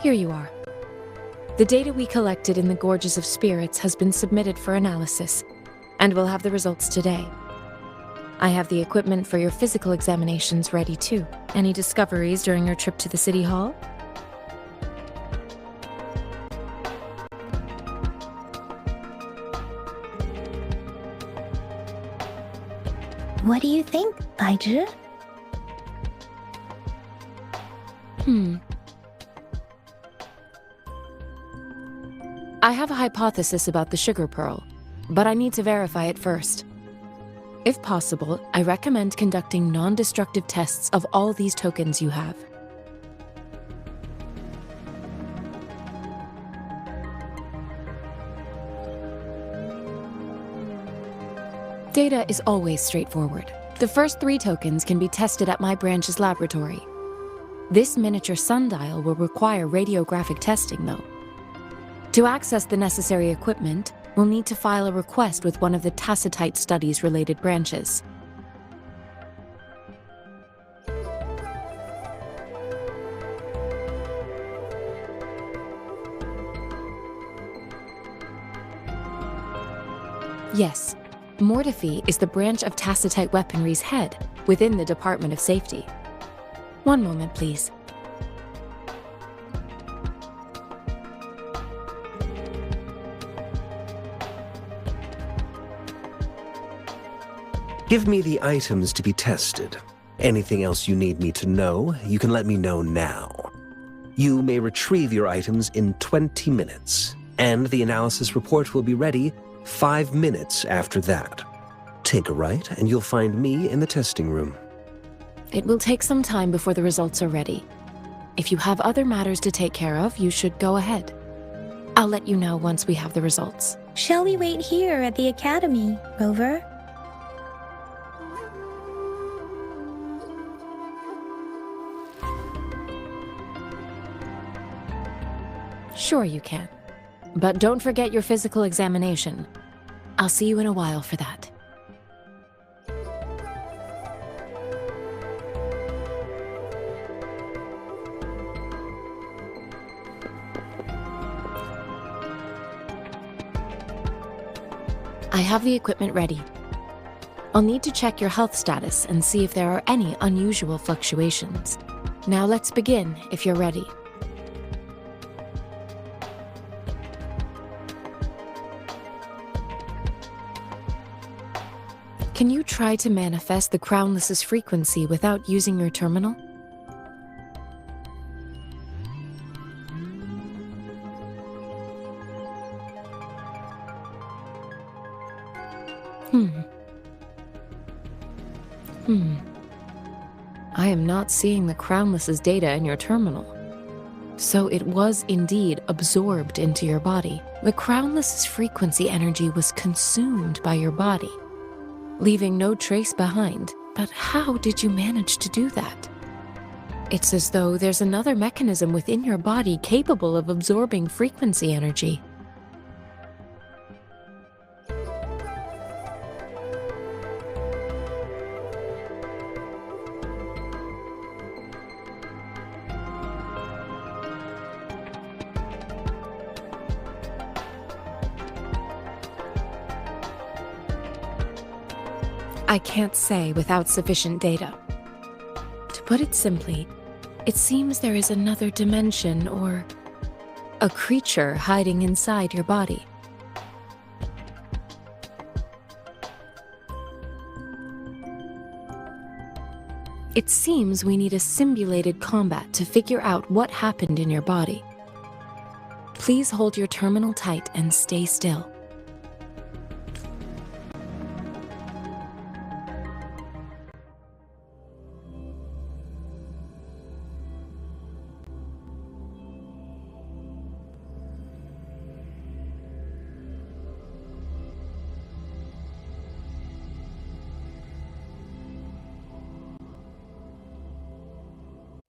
Here you are. The data we collected in the Gorges of Spirits has been submitted for analysis, and we'll have the results today. I have the equipment for your physical examinations ready too. Any discoveries during your trip to the City Hall? What do you think, Baizhi? I have a hypothesis about the sugar pearl, but I need to verify it first. If possible, I recommend conducting non-destructive tests of all these tokens you have. Data is always straightforward. The first 3 tokens can be tested at my branch's laboratory. This miniature sundial will require radiographic testing, though. To access the necessary equipment, we'll need to file a request with one of the Tacitite Studies-related branches. Yes, Mortefi is the branch of Tacitite Weaponry's head within the Department of Safety. One moment, please. Give me the items to be tested. Anything else you need me to know, you can let me know now. You may retrieve your items in 20 minutes, and the analysis report will be ready 5 minutes after that. Take a right, and you'll find me in the testing room. It will take some time before the results are ready. If you have other matters to take care of, you should go ahead. I'll let you know once we have the results. Shall we wait here at the academy, Rover? Sure you can. But don't forget your physical examination. I'll see you in a while for that. I have the equipment ready. I'll need to check your health status and see if there are any unusual fluctuations. Now let's begin, if you're ready. Can you try to manifest the Crownless's frequency without using your terminal? I am not seeing the Crownless's data in your terminal. So it was indeed absorbed into your body. The Crownless's frequency energy was consumed by your body, leaving no trace behind. But how did you manage to do that? It's as though there's another mechanism within your body capable of absorbing frequency energy. I can't say without sufficient data. To put it simply, it seems there is another dimension or a creature hiding inside your body. It seems we need a simulated combat to figure out what happened in your body. Please hold your terminal tight and stay still.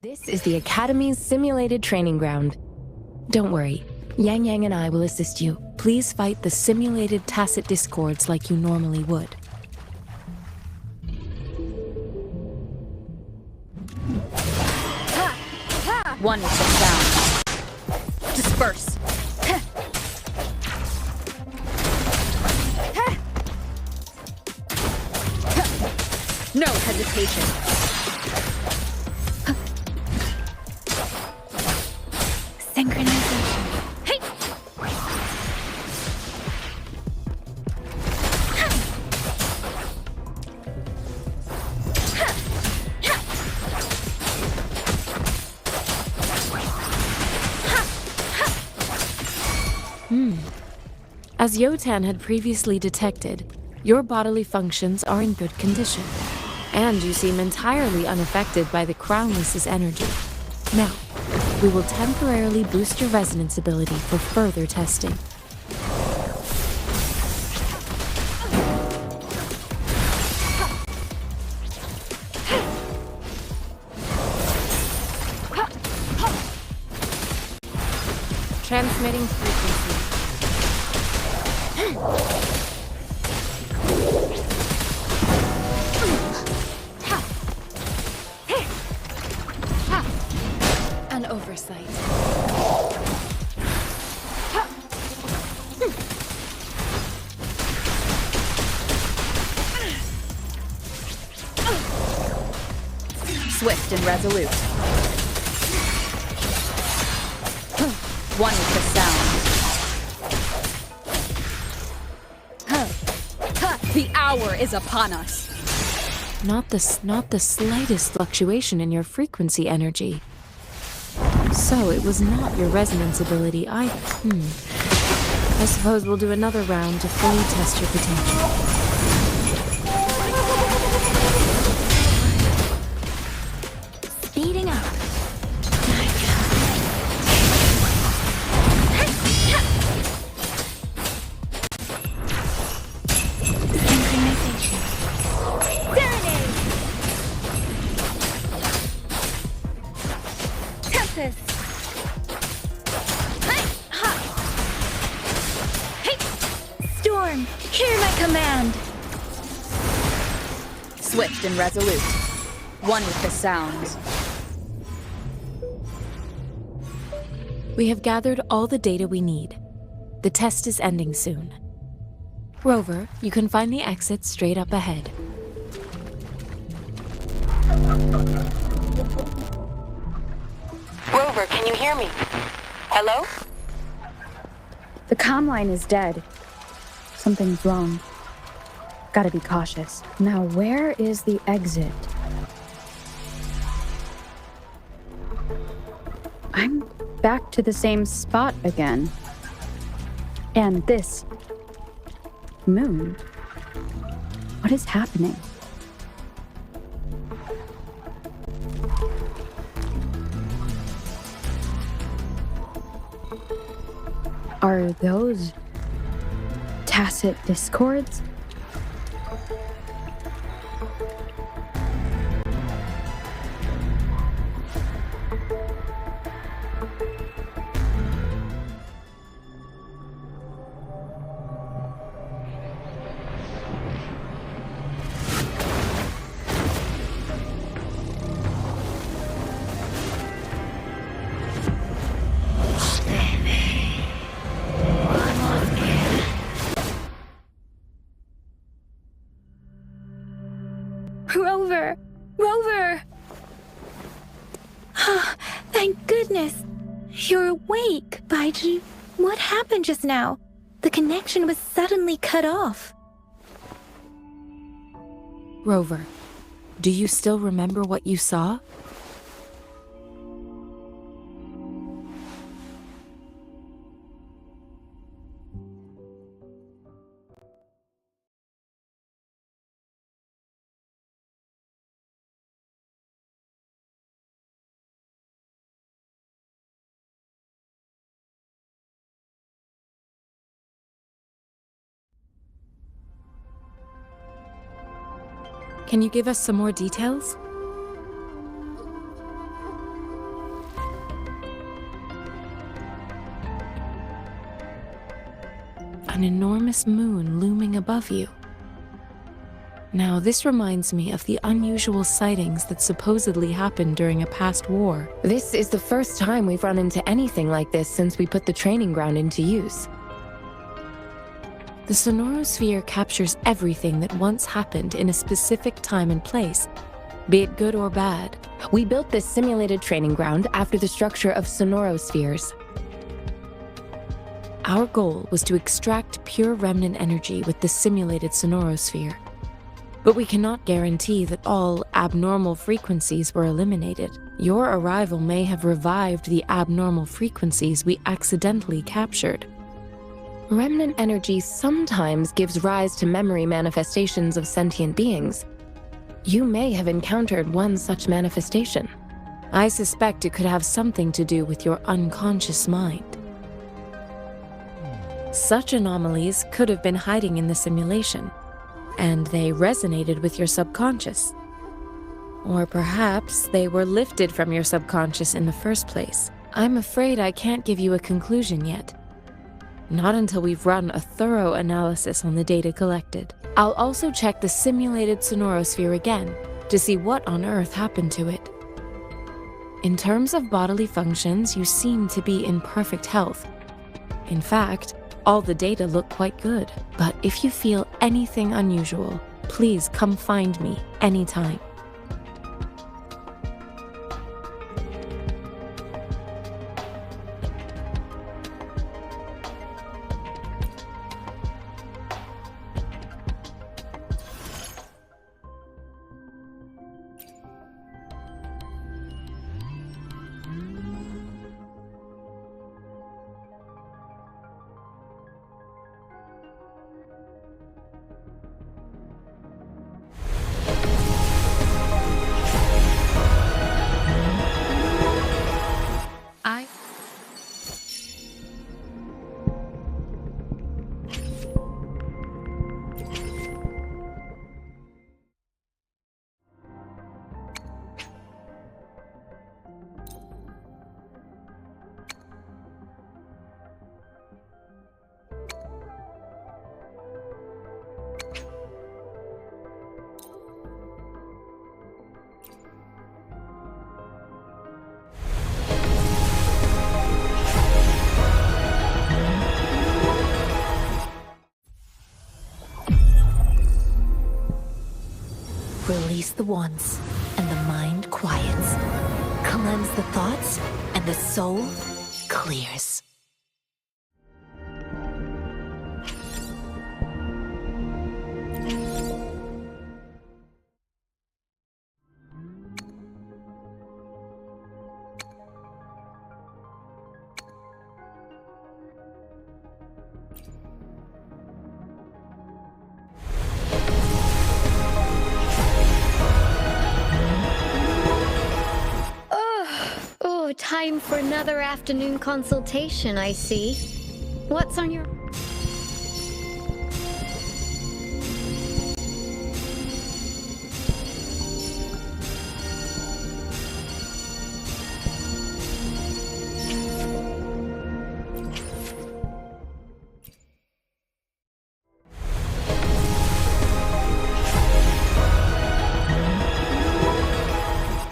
This is the Academy's simulated training ground. Don't worry, Yang Yang and I will assist you. Please fight the simulated tacit discords like you normally would. One is down. Disperse! No hesitation! Synchronization. Hey! As Yotan had previously detected, your bodily functions are in good condition, and you seem entirely unaffected by the Crownless's energy. Now, we will temporarily boost your resonance ability for further testing. Transmitting frequency. An oversight. Swift and resolute. One with the sound. The hour is upon us. Not the slightest fluctuation in your frequency energy. So it was not your resonance ability either. I suppose we'll do another round to fully test your potential. Speeding up. Synchronization. Serenade. Tempest. Storm, hear my command. Swift and resolute. One with the sound. We have gathered all the data we need. The test is ending soon. Rover, you can find the exit straight up ahead. Rover, can you hear me? Hello? The comm line is dead. Something's wrong. Gotta be cautious. Now, where is the exit? I'm back to the same spot again. And this moon. What is happening? Are those tacit discords? Rover! Rover! Ah, thank goodness. You're awake, Baiji. What happened just now? The connection was suddenly cut off. Rover, do you still remember what you saw? Can you give us some more details? An enormous moon looming above you. Now, this reminds me of the unusual sightings that supposedly happened during a past war. This is the first time we've run into anything like this since we put the training ground into use. The sonorosphere captures everything that once happened in a specific time and place, be it good or bad. We built this simulated training ground after the structure of sonorospheres. Our goal was to extract pure remnant energy with the simulated sonorosphere. But we cannot guarantee that all abnormal frequencies were eliminated. Your arrival may have revived the abnormal frequencies we accidentally captured. Remnant energy sometimes gives rise to memory manifestations of sentient beings. You may have encountered one such manifestation. I suspect it could have something to do with your unconscious mind. Such anomalies could have been hiding in the simulation, and they resonated with your subconscious. Or perhaps they were lifted from your subconscious in the first place. I'm afraid I can't give you a conclusion yet. Not until we've run a thorough analysis on the data collected. I'll also check the simulated sonorosphere again to see what on earth happened to it. In terms of bodily functions, you seem to be in perfect health. In fact, all the data look quite good. But if you feel anything unusual, please come find me anytime. Release the wands, and the mind quiets. Cleanse the thoughts, and the soul clears. Time for another afternoon consultation, I see. What's on your...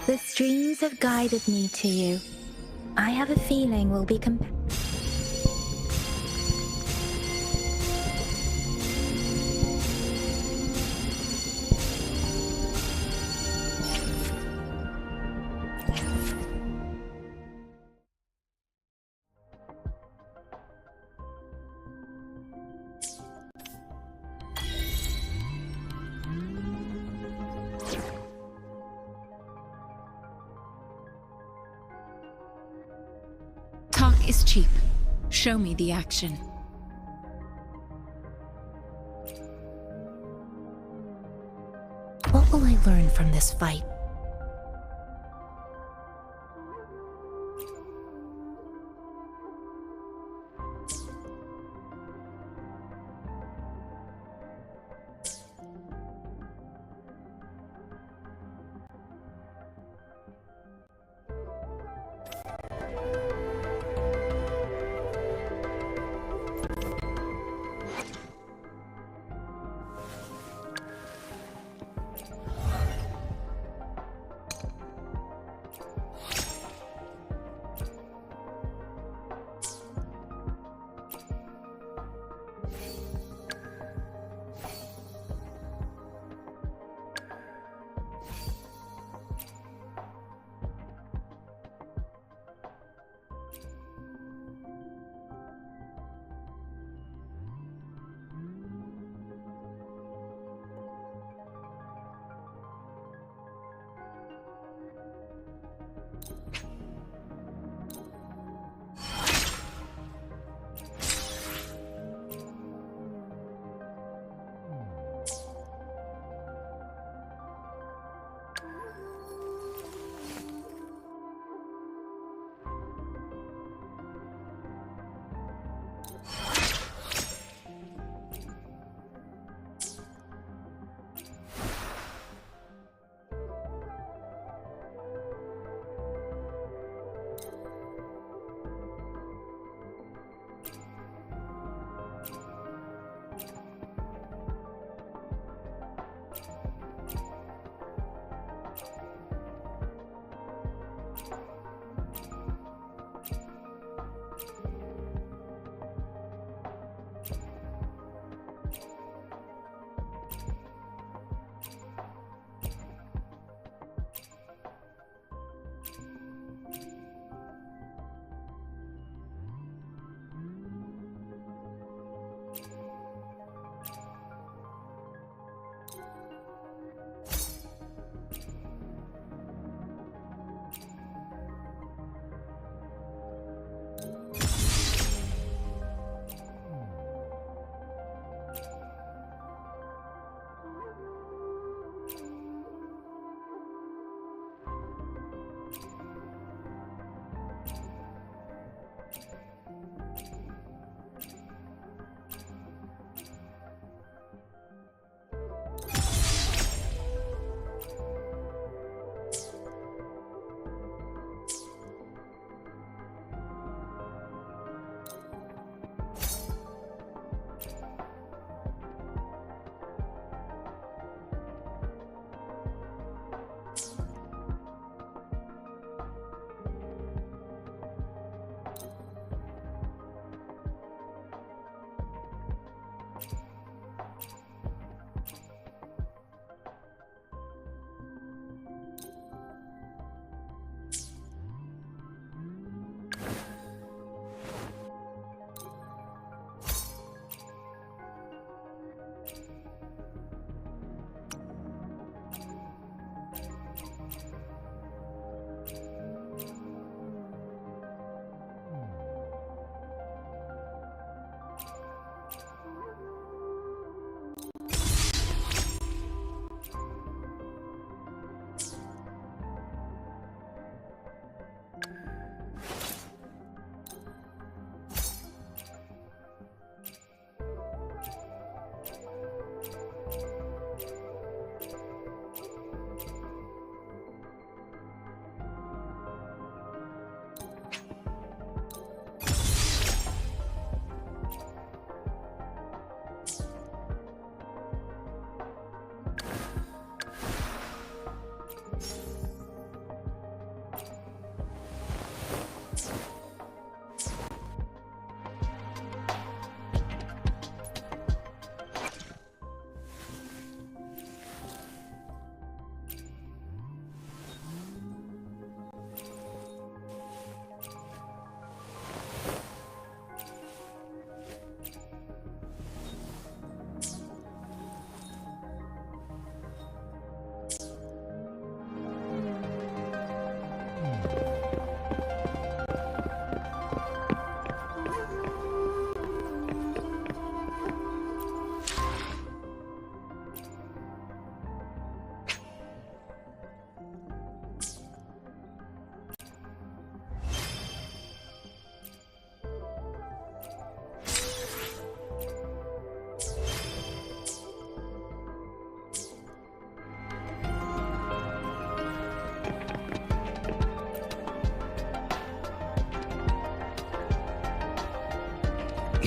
The streams have guided me to you. I have a feeling we'll be Talk is cheap. Show me the action. What will I learn from this fight?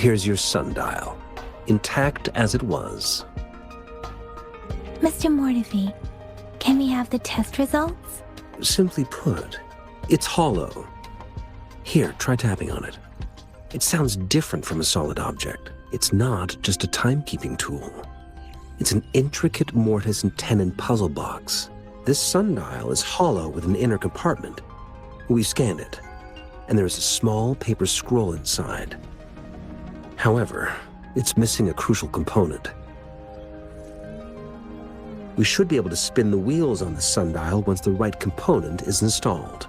Here's your sundial, intact as it was. Mr. Mortefi, can we have the test results? Simply put, it's hollow. Here, try tapping on it. It sounds different from a solid object. It's not just a timekeeping tool. It's an intricate mortise and tenon puzzle box. This sundial is hollow with an inner compartment. We scanned it, and there is a small paper scroll inside. However, it's missing a crucial component. We should be able to spin the wheels on the sundial once the right component is installed.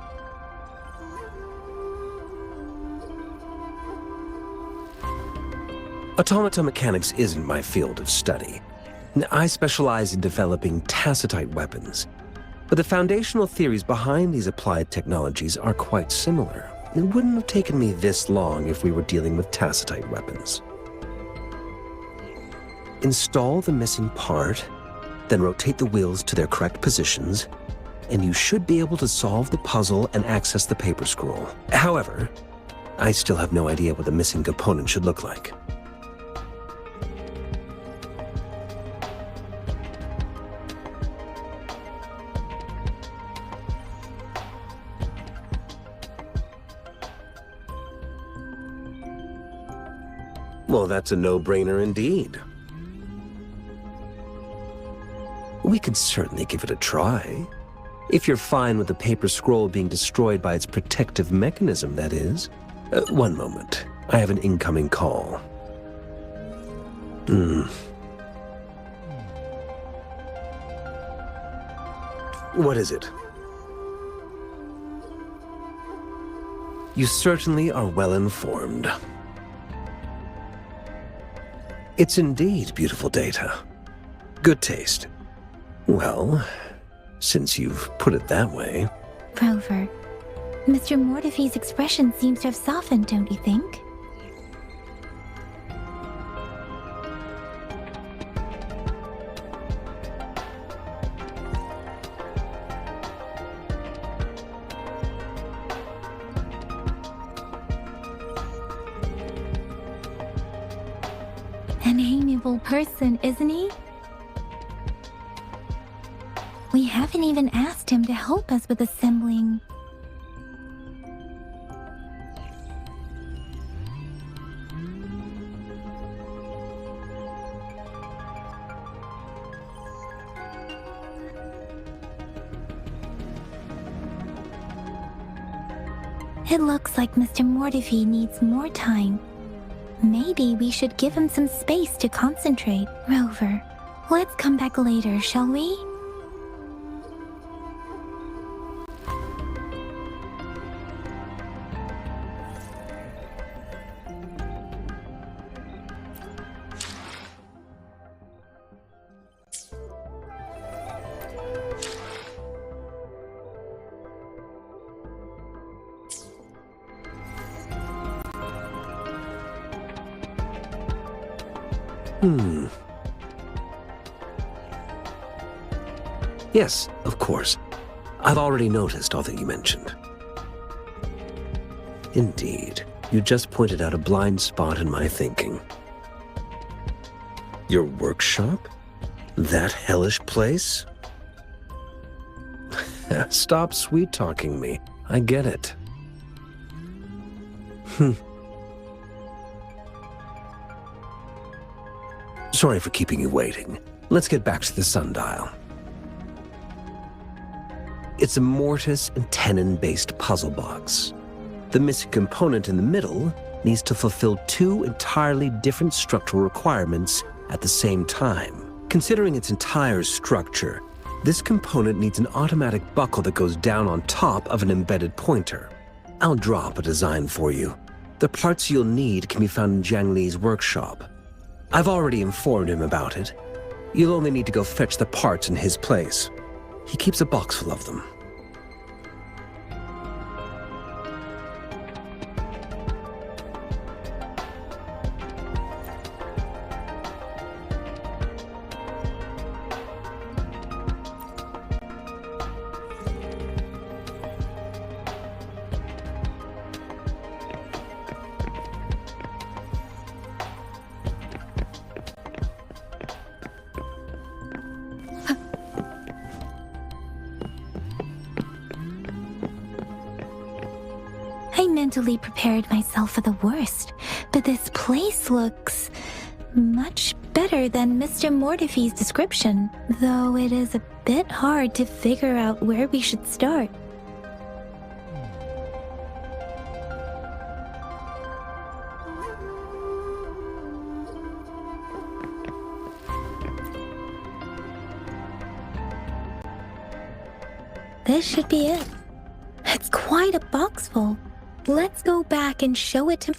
Automata mechanics isn't my field of study. I specialize in developing tacitite weapons, but the foundational theories behind these applied technologies are quite similar. It wouldn't have taken me this long if we were dealing with tacitite weapons. Install the missing part, then rotate the wheels to their correct positions, and you should be able to solve the puzzle and access the paper scroll. However, I still have no idea what the missing component should look like. Well, that's a no-brainer indeed. We could certainly give it a try. If you're fine with the paper scroll being destroyed by its protective mechanism, that is. One moment. I have an incoming call. What is it? You certainly are well informed. It's indeed beautiful data. Good taste. Well, since you've put it that way... Rover, Mr. Mortefi's expression seems to have softened, don't you think? An amiable person, isn't he? We haven't even asked him to help us with assembling. It looks like Mr. Mortefi needs more time. Maybe we should give him some space to concentrate. Rover, let's come back later, shall we? Yes, of course. I've already noticed all that you mentioned. Indeed, you just pointed out a blind spot in my thinking. Your workshop? That hellish place? Stop sweet-talking me. I get it. Sorry for keeping you waiting. Let's get back to the sundial. It's a mortise and tenon-based puzzle box. The missing component in the middle needs to fulfill two entirely different structural requirements at the same time. Considering its entire structure, this component needs an automatic buckle that goes down on top of an embedded pointer. I'll draw up a design for you. The parts you'll need can be found in Jiang Li's workshop. I've already informed him about it. You'll only need to go fetch the parts in his place. He keeps a box full of them. I mentally prepared myself for the worst, but this place looks much better than Mr. Mortefi's description, though it is a bit hard to figure out where we should start. This should be it. It's quite a box full. Let's go back and show it to...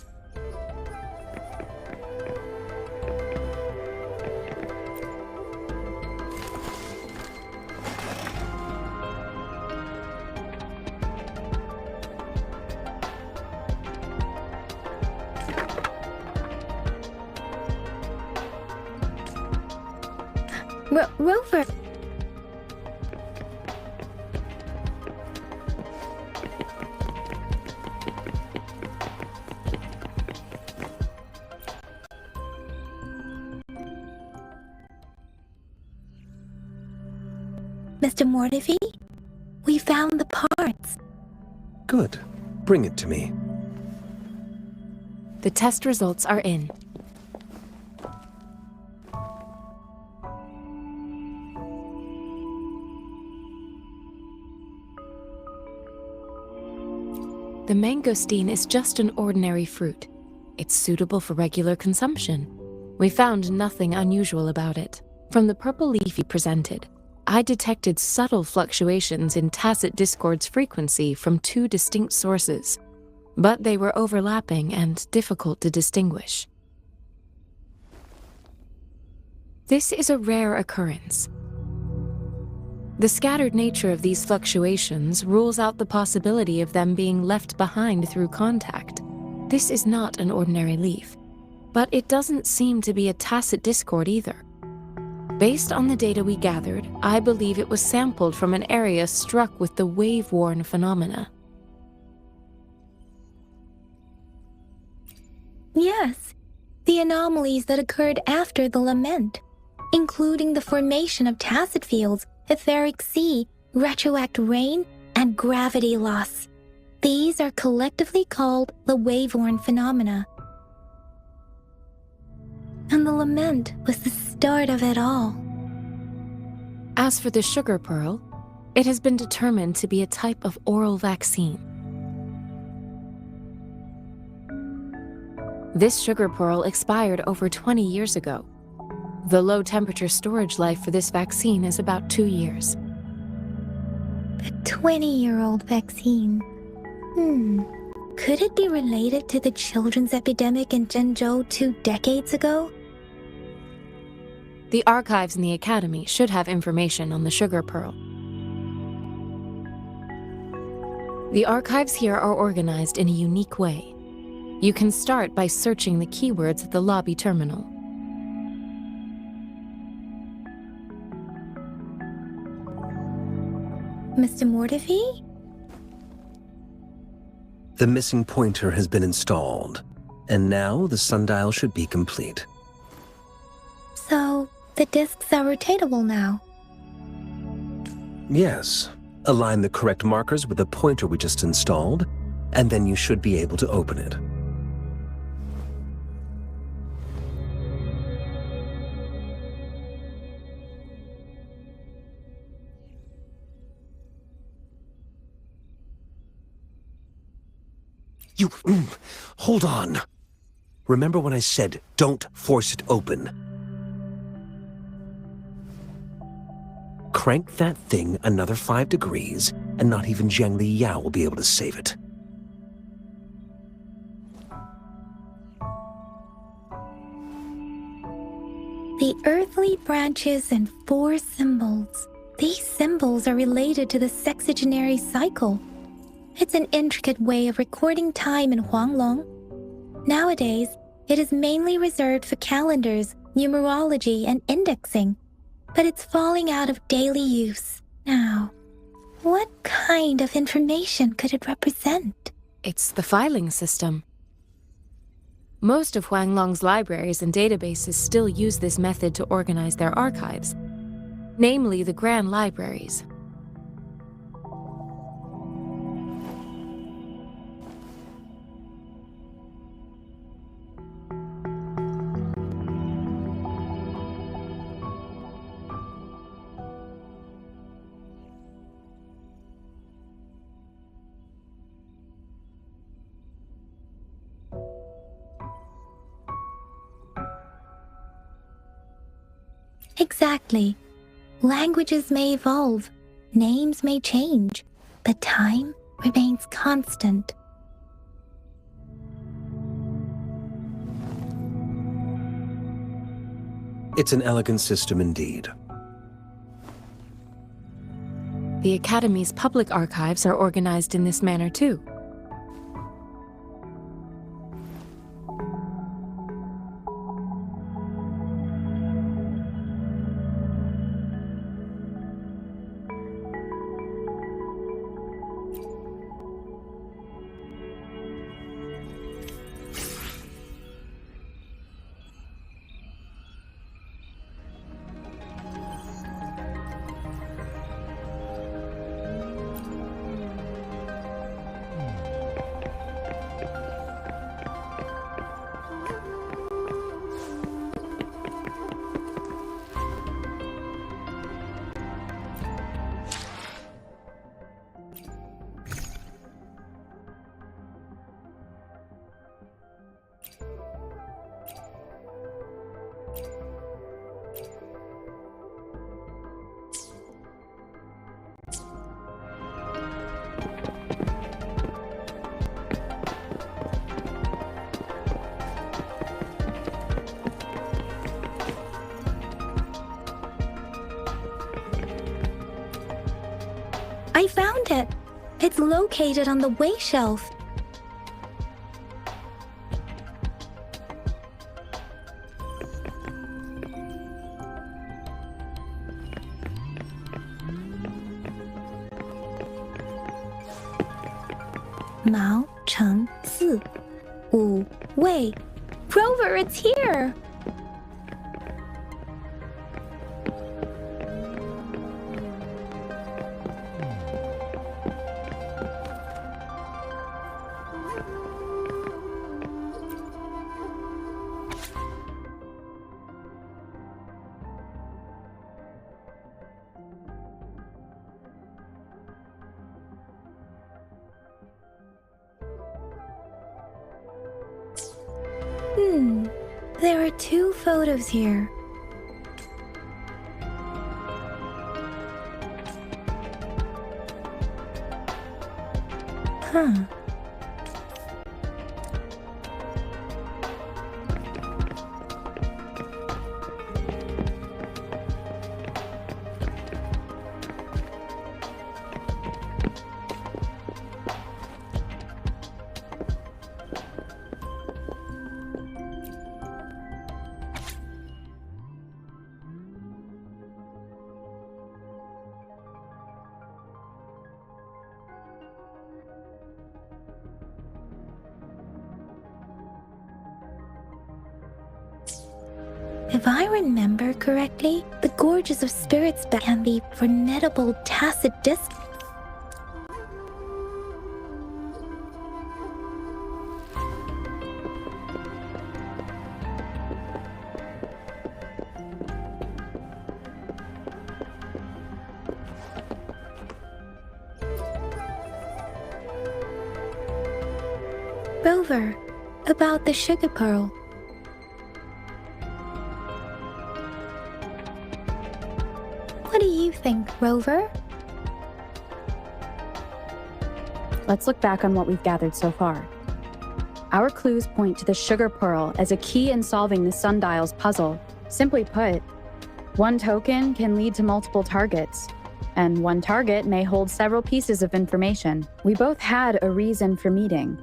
Rover. Mr. Mortefi, we found the parts. Good. Bring it to me. The test results are in. The mangosteen is just an ordinary fruit. It's suitable for regular consumption. We found nothing unusual about it. From the purple leaf you presented, I detected subtle fluctuations in tacit discord's frequency from two distinct sources, but they were overlapping and difficult to distinguish. This is a rare occurrence. The scattered nature of these fluctuations rules out the possibility of them being left behind through contact. This is not an ordinary leaf, but it doesn't seem to be a tacit discord either. Based on the data we gathered, I believe it was sampled from an area struck with the wave-worn phenomena. Yes, the anomalies that occurred after the lament, including the formation of tacit fields, etheric sea, retroact rain, and gravity loss. These are collectively called the wave-worn phenomena. And the lament was the start of it all. As for the sugar pearl, it has been determined to be a type of oral vaccine. This sugar pearl expired over 20 years ago. The low-temperature storage life for this vaccine is about 2 years. A 20-year-old vaccine. Could it be related to the children's epidemic in Zhengzhou 2 decades ago? The archives in the Academy should have information on the sugar pearl. The archives here are organized in a unique way. You can start by searching the keywords at the lobby terminal. Mr. Mortefi? The missing pointer has been installed, and now the sundial should be complete. So, the discs are rotatable now. Yes. Align the correct markers with the pointer we just installed, and then you should be able to open it. Hold on. Remember when I said, don't force it open? Crank that thing another 5 degrees, and not even Zhang Li Yao will be able to save it. The earthly branches and 4 symbols. These symbols are related to the sexagenary cycle. It's an intricate way of recording time in Huanglong. Nowadays, it is mainly reserved for calendars, numerology, and indexing, but it's falling out of daily use. Now, what kind of information could it represent? It's the filing system. Most of Huanglong's libraries and databases still use this method to organize their archives, namely the Grand Libraries. Exactly. Languages may evolve, names may change, but time remains constant. It's an elegant system indeed. The Academy's public archives are organized in this manner too. I found it. It's located on the way shelf. Mao Cheng Si. Wu Wei. Rover, it's here! There are 2 photos here. Huh. If I remember correctly, the Gorges of Spirits can be formidable tacit disc. Rover, about the sugar pearl. What do you think, Rover? Let's look back on what we've gathered so far. Our clues point to the sugar pearl as a key in solving the sundial's puzzle. Simply put, one token can lead to multiple targets, and one target may hold several pieces of information. We both had a reason for meeting.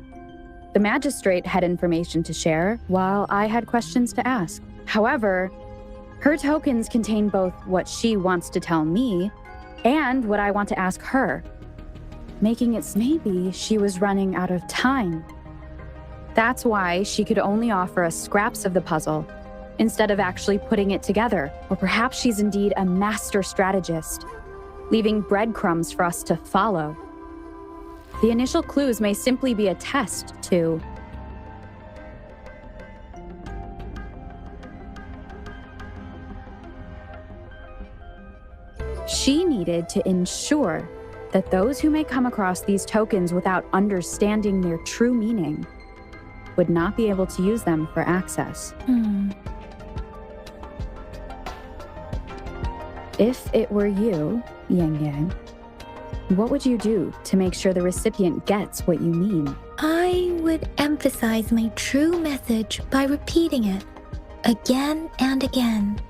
The magistrate had information to share, while I had questions to ask. However, her tokens contain both what she wants to tell me and what I want to ask her, making it maybe she was running out of time. That's why she could only offer us scraps of the puzzle instead of actually putting it together. Or perhaps she's indeed a master strategist, leaving breadcrumbs for us to follow. The initial clues may simply be a test to she needed to ensure that those who may come across these tokens without understanding their true meaning would not be able to use them for access. If it were you, Yang Yang, what would you do to make sure the recipient gets what you mean? I would emphasize my true message by repeating it again and again.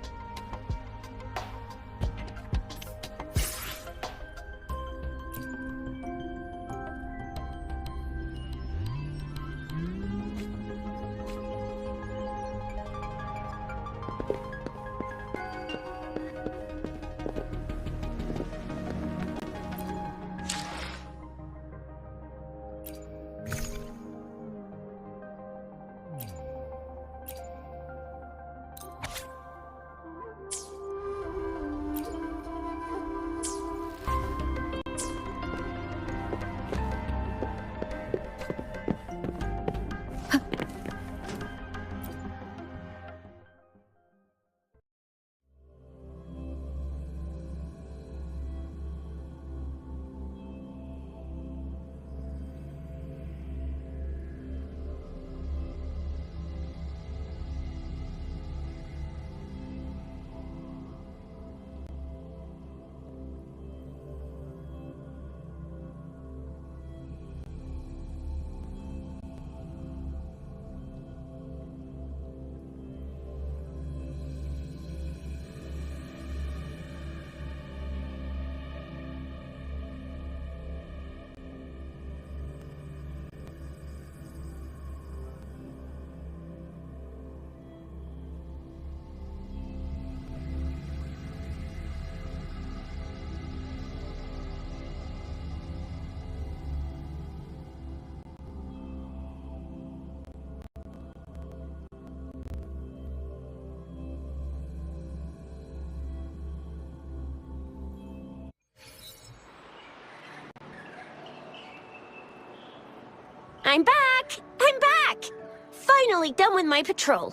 I'm back! I'm back! Finally done with my patrol.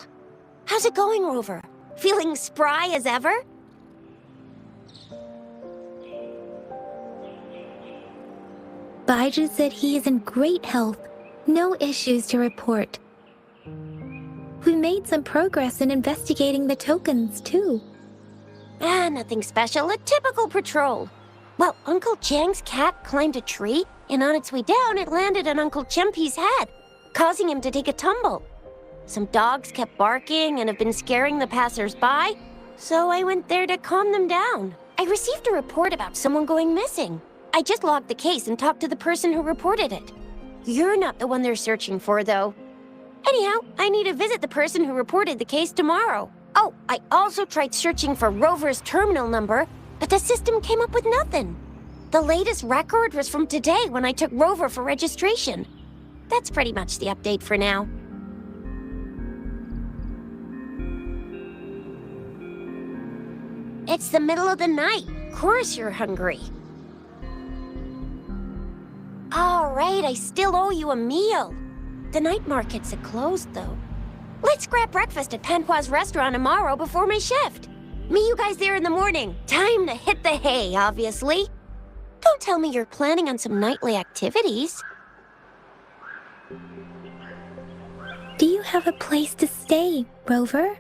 How's it going, Rover? Feeling spry as ever? Baiju said he is in great health. No issues to report. We made some progress in investigating the tokens, too. Nothing special. A typical patrol. Well, Uncle Chang's cat climbed a tree, and on its way down, it landed on Uncle Chempi's head, causing him to take a tumble. Some dogs kept barking and have been scaring the passers-by, so I went there to calm them down. I received a report about someone going missing. I just logged the case and talked to the person who reported it. You're not the one they're searching for, though. Anyhow, I need to visit the person who reported the case tomorrow. Oh, I also tried searching for Rover's terminal number, but the system came up with nothing. The latest record was from today when I took Rover for registration. That's pretty much the update for now. It's the middle of the night. Of course you're hungry. All right, I still owe you a meal. The night markets are closed, though. Let's grab breakfast at Panhua's restaurant tomorrow before my shift. Meet you guys there in the morning. Time to hit the hay, obviously. Don't tell me you're planning on some nightly activities. Do you have a place to stay, Rover?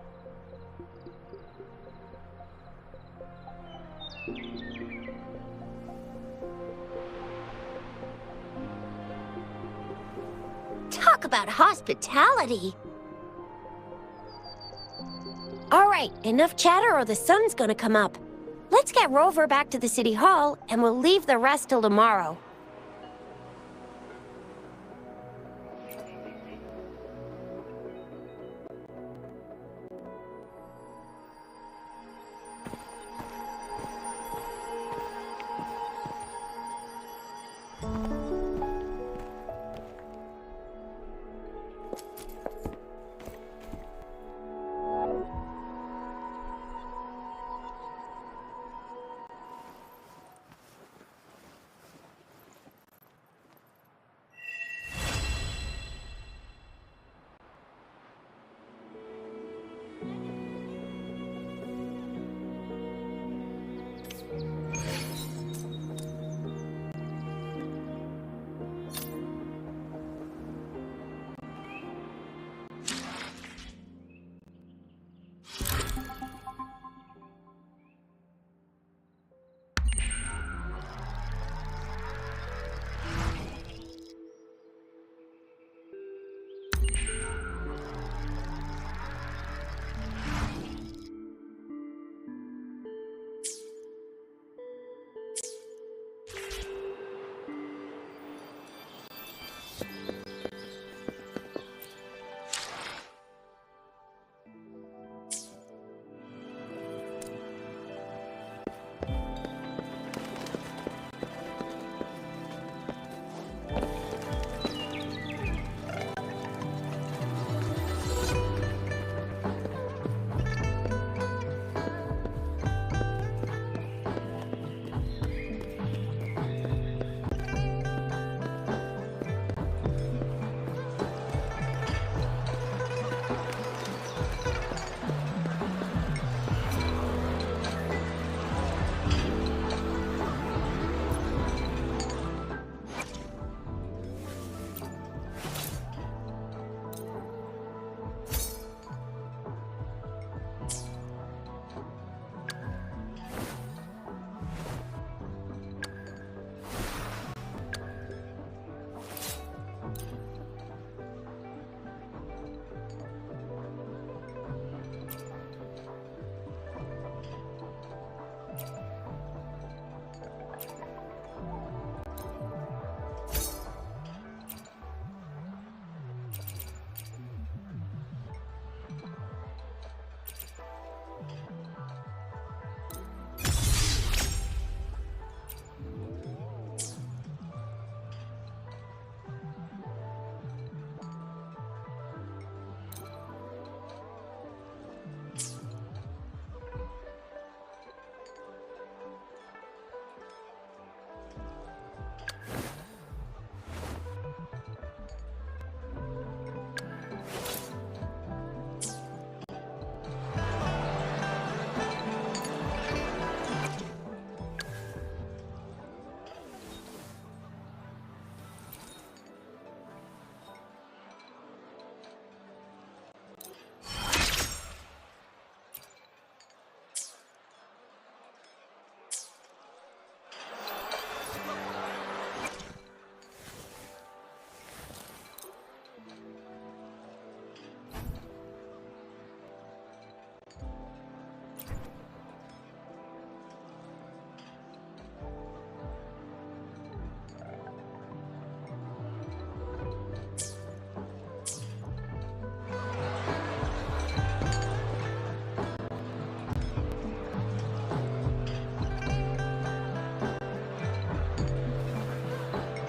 Talk about hospitality. All right, enough chatter or the sun's gonna come up. Let's get Rover back to the city hall, and we'll leave the rest till tomorrow.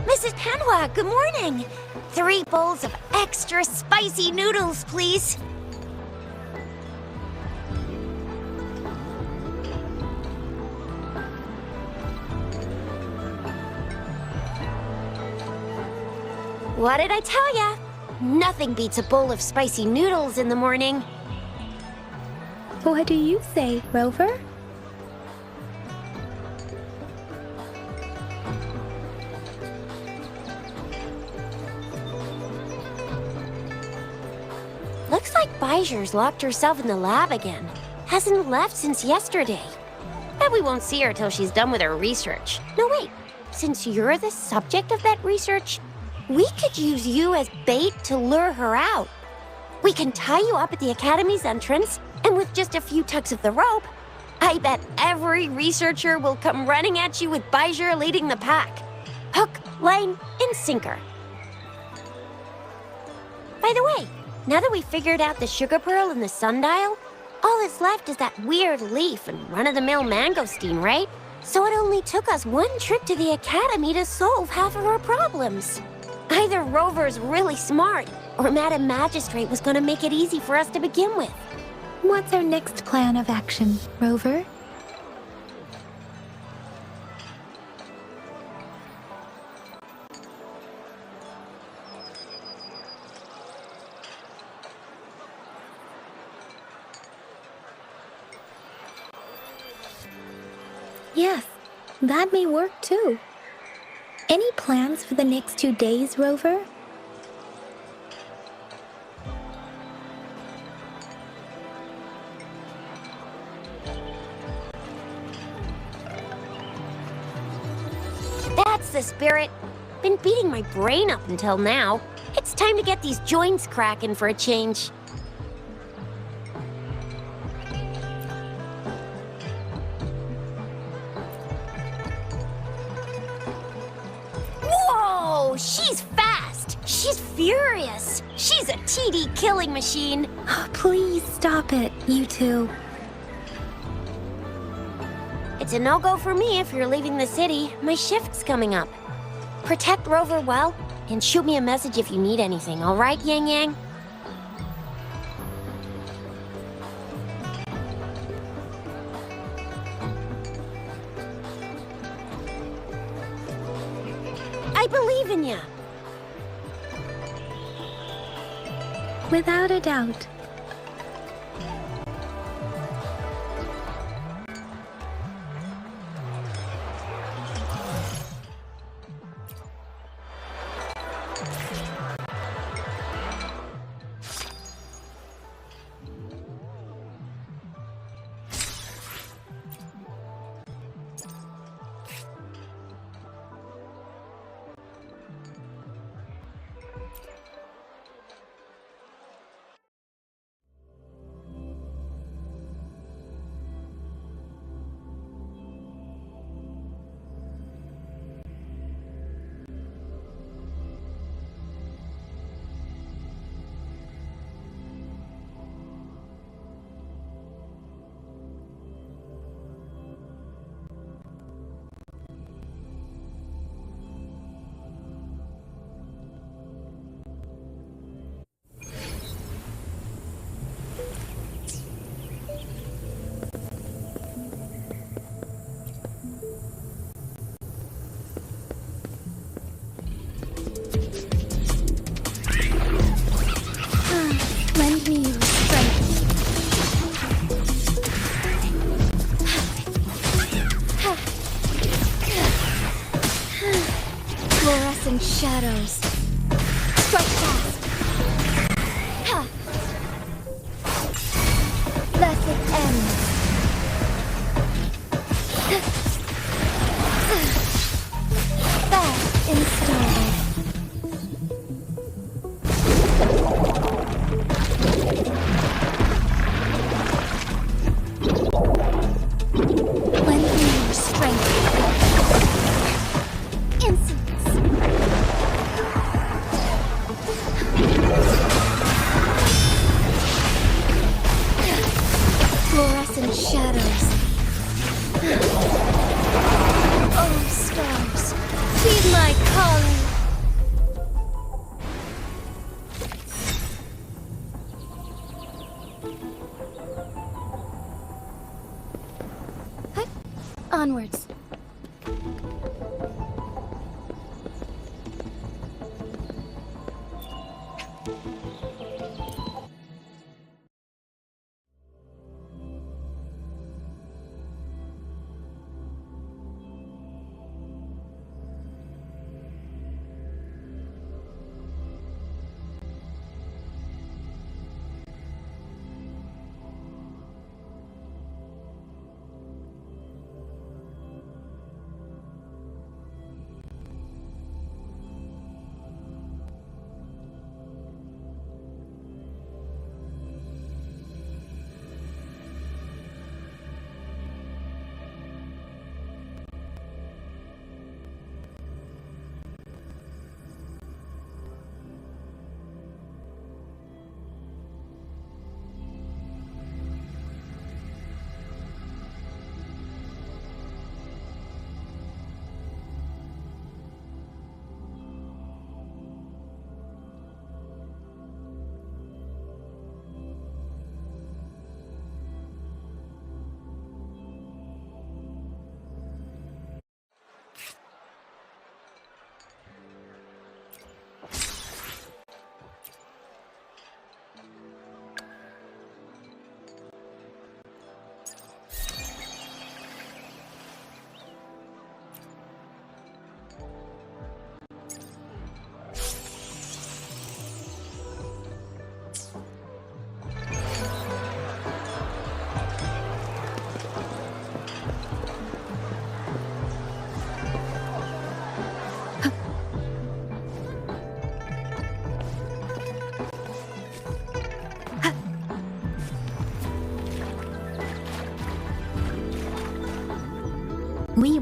Mrs. Panwa, good morning. 3 bowls of extra spicy noodles, please. What did I tell ya? Nothing beats a bowl of spicy noodles in the morning. What do you say, Rover? Looks like Bijur's locked herself in the lab again. Hasn't left since yesterday. Bet we won't see her till she's done with her research. No, wait. Since you're the subject of that research, we could use you as bait to lure her out. We can tie you up at the Academy's entrance, and with just a few tugs of the rope, I bet every researcher will come running at you with Bijur leading the pack. Hook, line, and sinker. By the way, now that we've figured out the sugar pearl and the sundial, all that's left is that weird leaf and run-of-the-mill mangosteen, right? So it only took us 1 trip to the Academy to solve half of our problems. Either Rover's really smart, or Madam Magistrate was gonna make it easy for us to begin with. What's our next plan of action, Rover? Yes, that may work too. Any plans for the next 2 days, Rover? That's the spirit. Been beating my brain up until now. It's time to get these joints cracking for a change. Whoa! She's fast! She's furious! She's a TD killing machine! Oh, please stop it, you two. It's a no-go for me if you're leaving the city. My shift's coming up. Protect Rover well, and shoot me a message if you need anything, all right, Yang Yang? I believe in ya! Without a doubt. Lend me your strength. Fluorescent shadows. Strike fast. Let it end. Fast and started. Lend me your strength. Insolence.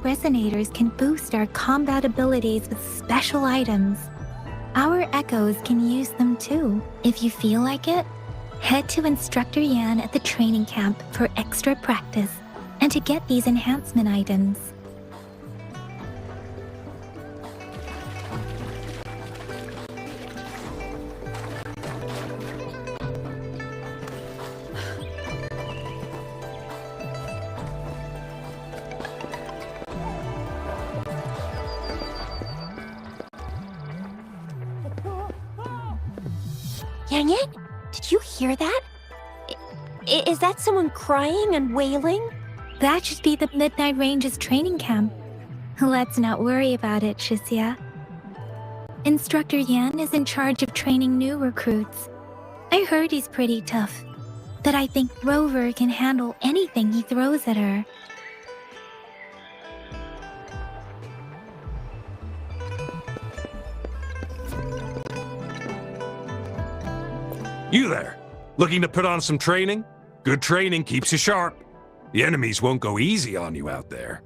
resonators can boost our combat abilities with special items. Our echoes can use them too. If you feel like it, head to Instructor Yan at the training camp for extra practice and to get these enhancement items. Yang Yang, did you hear that? Is that someone crying and wailing? That should be the Midnight Ranges training camp. Let's not worry about it, Shisia. Instructor Yan is in charge of training new recruits. I heard he's pretty tough, but I think Rover can handle anything he throws at her. You there, looking to put on some training? Good training keeps you sharp. The enemies won't go easy on you out there.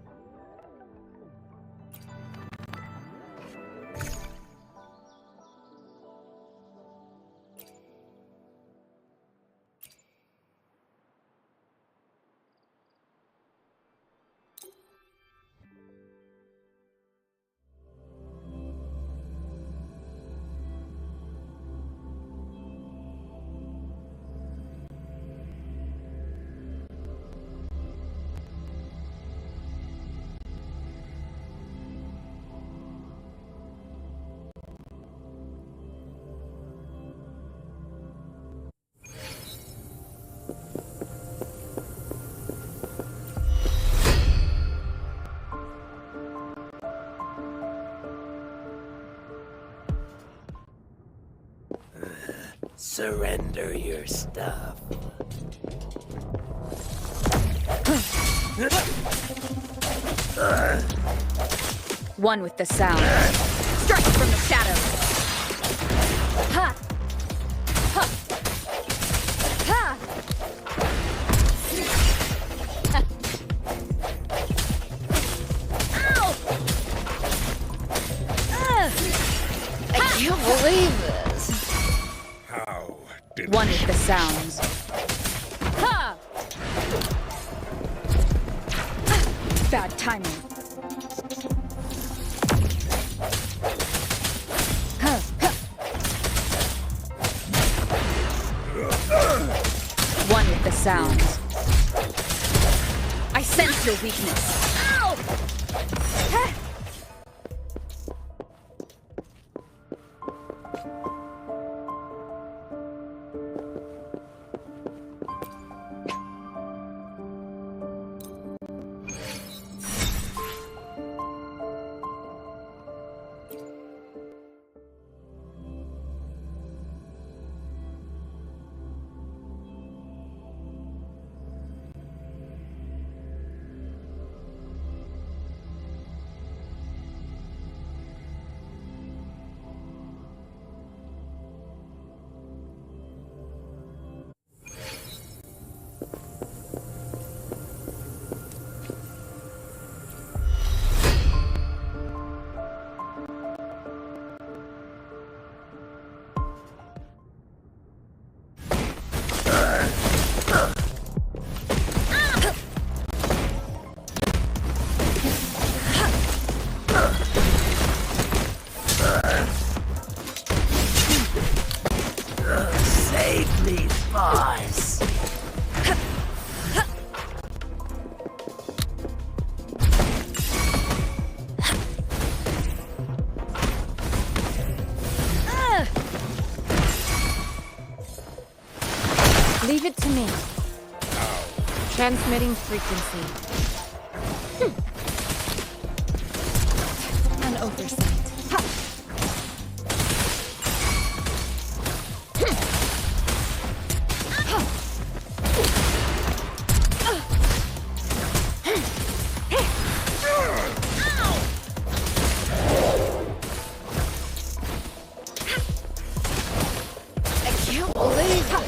Surrender your stuff. One with the sound. Strike from the shadows. Ha! Ha! Ha! Ow! I can't believe this. How did One with the sounds. Ha! Bad timing. One with the sounds. I sense your weakness. Ow! Ha! Save these boys. Leave it to me. Transmitting frequency. An oversight. I can't believe it.